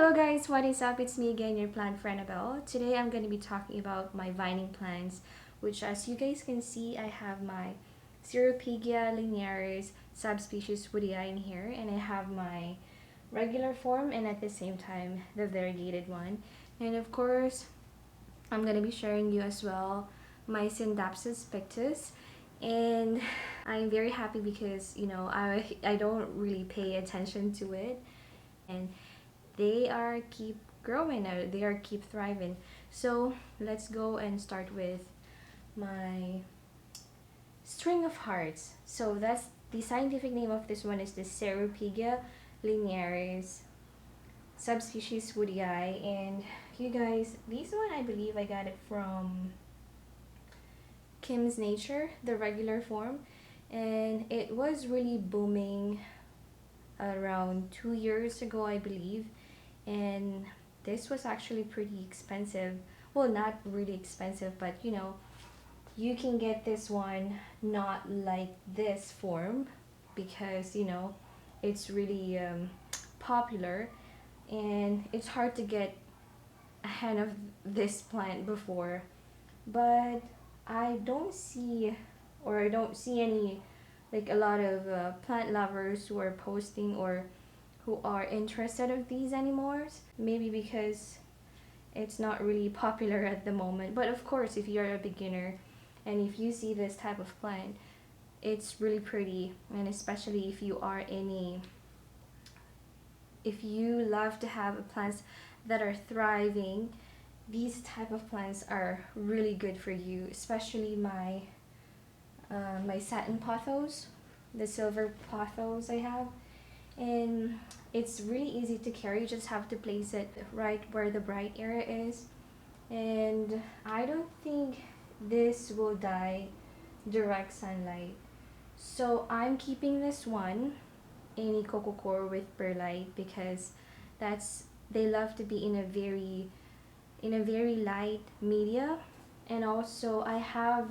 Hello guys, what is up? It's me again, your plant friend Abel. Today I'm going to be talking about my vining plants, which as you guys can see, I have my Xeropiga, Linearis, Subspecies Vodi in here, and I have my regular form and at the same time the variegated one. And of course, I'm going to be sharing you as well my Scindapsus pictus. And I'm very happy because, I don't really pay attention to it. And they are keep growing, they are keep thriving. So let's go and start with my string of hearts. So that's the scientific name of this one is the Xeropiga linearis subspecies woodii. And you guys, this one I believe I got it from Kim's Nature, the regular form, and it was really booming around 2 years ago I believe. And this was actually pretty expensive. Well, not really expensive, but you can get this one not like this form because it's really popular, and it's hard to get a hand of this plant before. But I don't see, or I don't see any, like a lot of plant lovers who are posting or who are interested of these anymore. Maybe because it's not really popular at the moment. But of course, if you're a beginner and if you see this type of plant, it's really pretty. And especially if you are if you love to have plants that are thriving, these type of plants are really good for you. Especially my my Satin Pothos, the silver Pothos I have. And it's really easy to carry. You just have to place it right where the bright area is. And I don't think this will die direct sunlight, so I'm keeping this one in a coco core with perlite because they love to be in a very light media. And also I have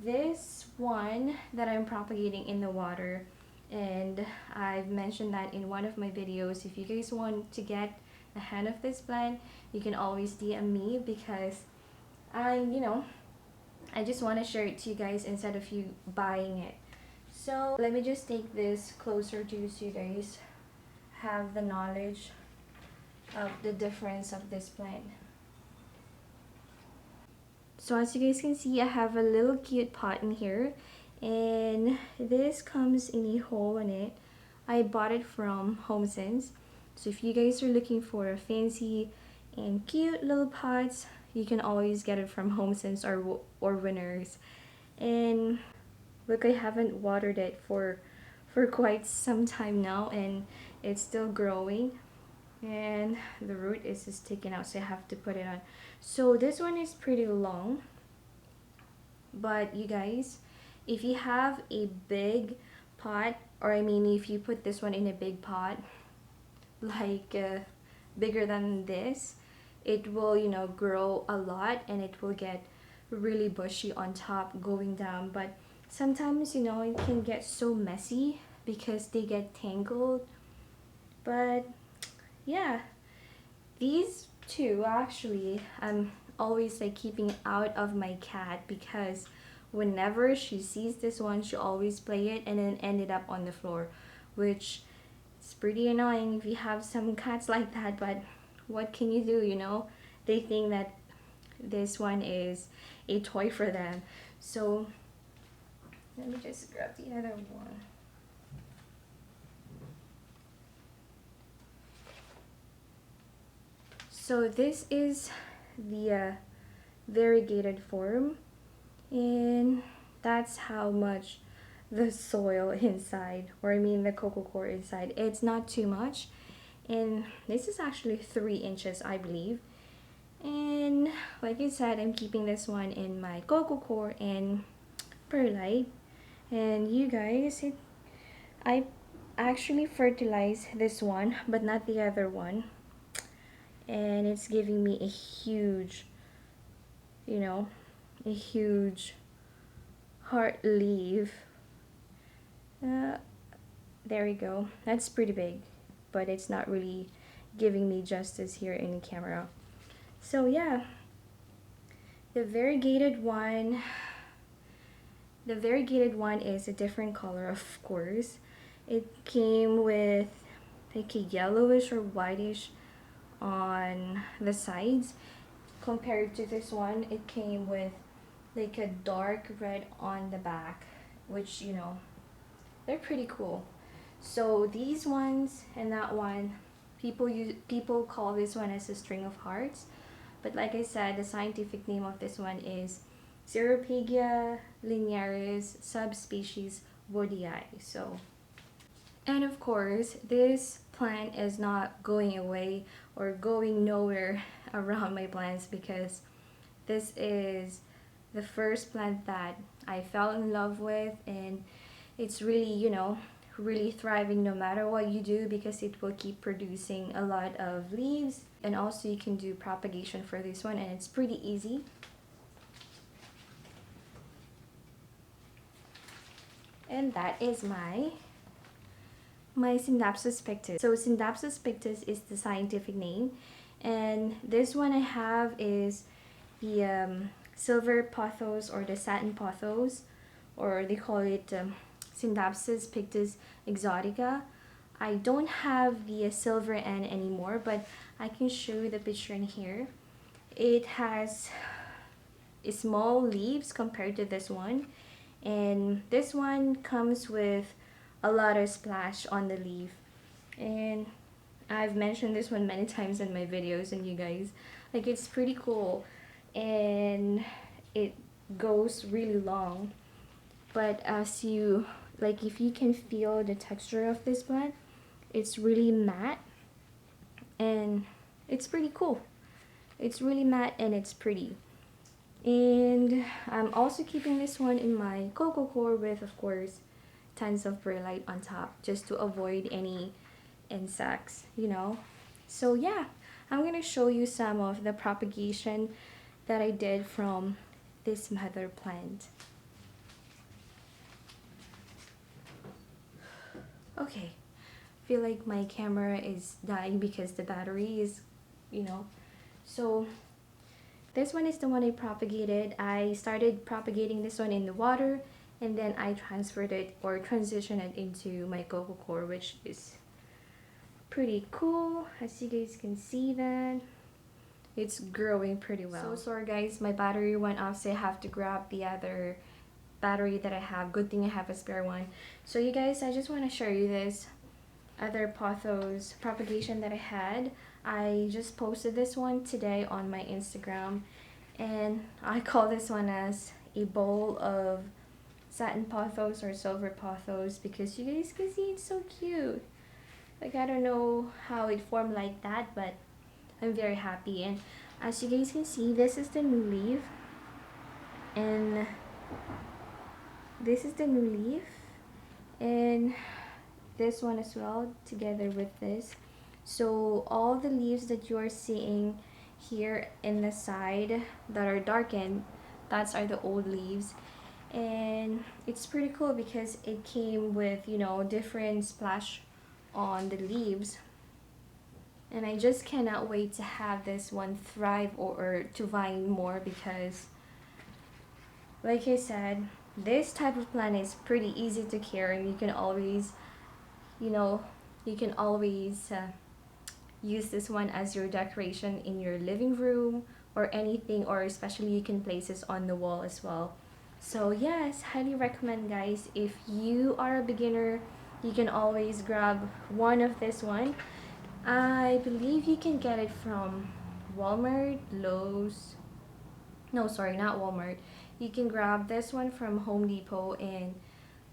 this one that I'm propagating in the water, and I've mentioned that in one of my videos. If you guys want to get a hand of this plant, you can always DM me because I just want to share it to you guys instead of you buying it. So let me just take this closer to you so you guys have the knowledge of the difference of this plant. So as you guys can see, I have a little cute pot in here, and this comes in a hole in it. I bought it from HomeSense. So if you guys are looking for a fancy and cute little pots, you can always get it from HomeSense or Winners. And look, I haven't watered it for quite some time now, and it's still growing. And the root is just sticking out, so I have to put it on. So this one is pretty long, but you guys, if you have a big pot, or I mean if you put this one in a big pot, like bigger than this, it will grow a lot, and it will get really bushy on top going down. But sometimes it can get so messy because they get tangled. But yeah, these two actually I'm always like keeping out of my cat, because whenever she sees this one, she always play it and then ended up on the floor, which is pretty annoying if you have some cats like that. But what can you do? They think that this one is a toy for them. So let me just grab the other one. So this is the variegated form, and that's how much the soil inside, or I mean the coco core inside, it's not too much. And this is actually 3 inches I believe. And like I said, I'm keeping this one in my coco core and perlite. And you guys, I actually fertilized this one but not the other one, and it's giving me a huge a huge heart leaf. There we go. That's pretty big, but it's not really giving me justice here in the camera. So yeah, the variegated one is a different color, of course. It came with like a yellowish or whitish on the sides. Compared to this one, it came with like a dark red on the back, which, you know, they're pretty cool. So these ones and that one, people call this one as a string of hearts, but like I said, the scientific name of this one is Xeropiga linearis subspecies Vodi. So, and of course, this plant is not going away or going nowhere around my plants, because this is the first plant that I fell in love with, and it's really, you know, really thriving no matter what you do, because it will keep producing a lot of leaves. And also you can do propagation for this one, and it's pretty easy. And that is my Scindapsus pictus. So Scindapsus pictus is the scientific name, and this one I have is the silver pothos, or the satin pothos, or they call it Scindapsus pictus exotica. I don't have the silver N anymore, but I can show you the picture in here. It has small leaves compared to this one, and this one comes with a lot of splash on the leaf. And I've mentioned this one many times in my videos, and you guys, like, it's pretty cool, and it goes really long. But as you, like, if you can feel the texture of this plant, it's really matte, and it's pretty cool. It's really matte and it's pretty. And I'm also keeping this one in my coco core with, of course, tons of perlite on top, just to avoid any insects, you know. So yeah, I'm gonna show you some of the propagation that I did from this mother plant. Okay, I feel like my camera is dying because the battery is, you know. So this one is the one I propagated. I started propagating this one in the water, and then I transferred it or transitioned it into my coco core, which is pretty cool. As you guys can see, that it's growing pretty well. So sorry guys, my battery went off, so I have to grab the other battery that I have. Good thing I have a spare one. So you guys, I just want to show you this other Pothos propagation that I had. I just posted this one today on my Instagram, and I call this one as a bowl of Satin Pothos or silver Pothos, because you guys can see it's so cute. Like, I don't know how it formed like that, but I'm very happy. And as you guys can see, this is the new leaf, and this is the new leaf, and this one as well together with this. So all the leaves that you are seeing here in the side that are darkened, that's are the old leaves. And it's pretty cool because it came with, you know, different splash on the leaves, and I just cannot wait to have this one thrive or to vine more, because like I said, this type of plant is pretty easy to care, and you can always, you know, you can always use this one as your decoration in your living room or anything, or especially you can place this on the wall as well. So yes, highly recommend guys. If you are a beginner, you can always grab one of this one. I believe you can get it from Walmart, Lowe's. No, sorry, not Walmart. You can grab this one from Home Depot and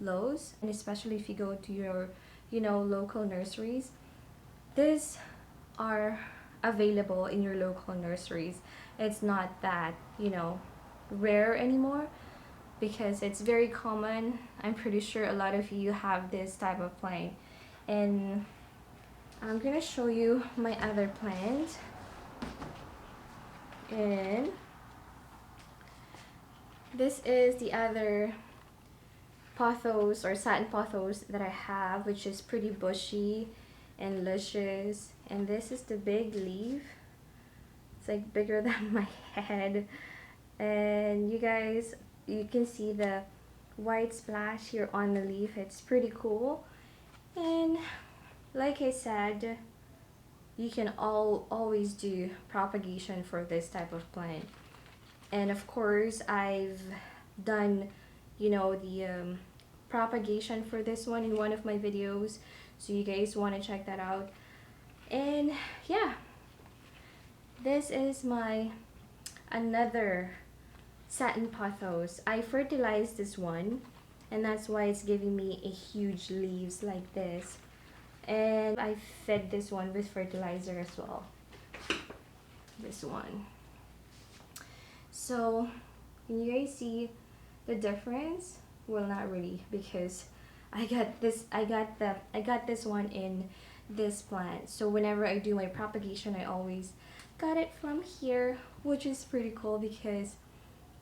Lowe's, and especially if you go to your, you know, local nurseries. These are available in your local nurseries. It's not that, you know, rare anymore, because it's very common. I'm pretty sure a lot of you have this type of plant. And I'm gonna show you my other plant. And this is the other Pothos or Satin Pothos that I have, which is pretty bushy and luscious, And this is the big leaf. It's like bigger than my head. And you guys, you can see the white splash here on the leaf. It's pretty cool. And like I said, you can always do propagation for this type of plant. And of course, I've done, you know, the propagation for this one in one of my videos, so you guys want to check that out. And yeah, this is my another Satin Pothos. I fertilized this one, and that's why it's giving me a huge leaves like this. And I fed this one with fertilizer as well. This one. So, can you guys see the difference? Well, not really, because I got this one in this plant. So whenever I do my propagation, I always got it from here, which is pretty cool because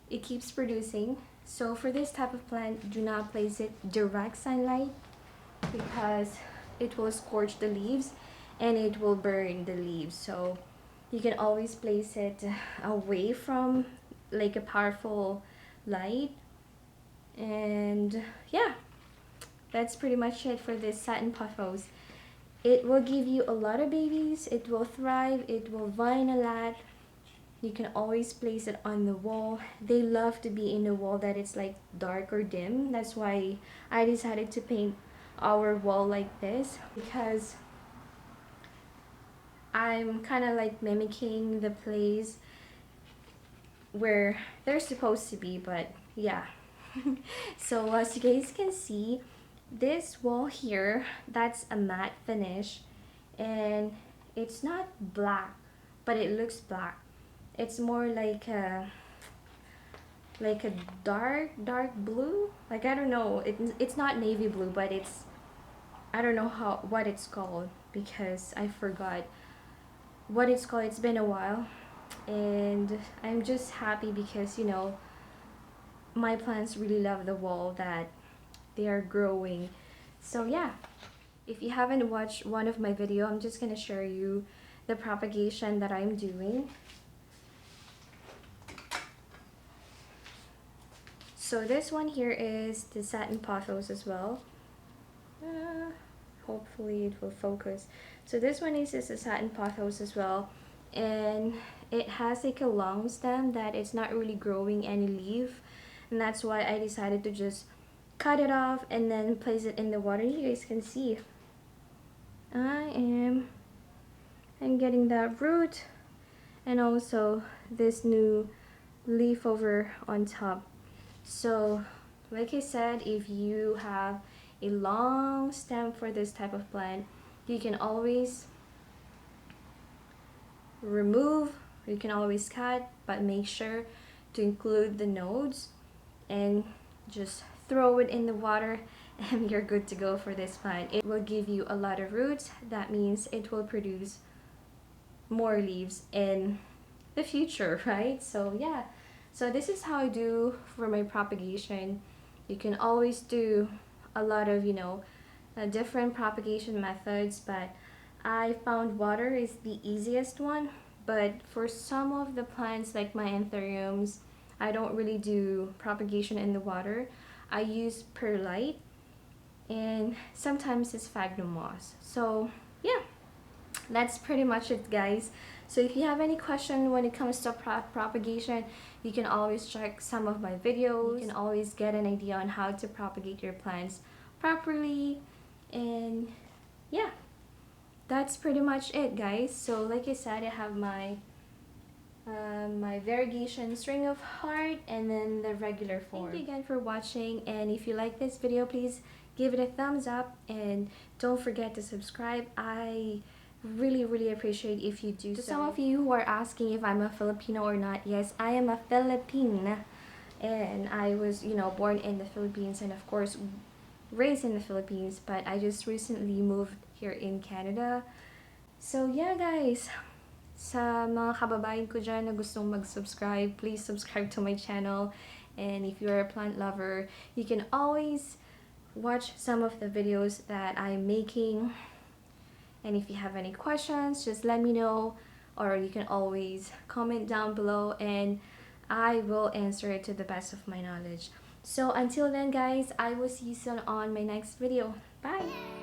it keeps producing. So for this type of plant, do not place it direct sunlight because it will scorch the leaves and it will burn the leaves. So you can always place it away from like a powerful light. And yeah, that's pretty much it for this Satin Pothos. It will give you a lot of babies, it will thrive, it will vine a lot. You can always place it on the wall. They love to be in the wall that it's like dark or dim. That's why I decided to paint our wall like this, because I'm kind of like mimicking the place where they're supposed to be, but yeah. So as you guys can see, this wall here, that's a matte finish, and it's not black, but it looks black. It's more like a dark blue. Like, I don't know, it's not navy blue, but it's, I don't know what it's called because I forgot what it's called. It's been a while, and I'm just happy because, you know, my plants really love the wall that they are growing. So yeah, if you haven't watched one of my video, I'm just gonna share you the propagation that I'm doing. So this one here is the Satin Pothos as well. Hopefully it will focus. So this one is a Satin Pothos as well, and it has like a long stem that it's not really growing any leaf, and that's why I decided to just cut it off and then place it in the water. You guys can see I'm getting that root and also this new leaf over on top. So like I said, if you have a long stem for this type of plant, you can always remove, you can always cut, but make sure to include the nodes and just throw it in the water and you're good to go for this plant. It will give you a lot of roots. That means it will produce more leaves in the future, right? So yeah, so this is how I do for my propagation. You can always do a lot of, you know, different propagation methods, but I found water is the easiest one. But for some of the plants like my anthuriums, I don't really do propagation in the water. I use perlite and sometimes it's sphagnum moss. So yeah, that's pretty much it, guys. So if you have any question when it comes to propagation, you can always check some of my videos. You can always get an idea on how to propagate your plants properly. And yeah, that's pretty much it, guys. So like I said, I have my my variegation string of heart and then the regular form. Thank you again for watching, and if you like this video, please give it a thumbs up and don't forget to subscribe. I really appreciate if you do so. Some of you who are asking if I'm a Filipino or not, yes, I am a Filipina, and I was, you know, born in the Philippines and of course raised in the Philippines, but I just recently moved here in Canada. So yeah, guys, sa mga kababayan ko dyan na gustong mag-subscribe, please subscribe to my channel. And if you're a plant lover, you can always watch some of the videos that I'm making. And if you have any questions, just let me know, or you can always comment down below and I will answer it to the best of my knowledge. So until then guys, I will see you soon on my next video. Bye!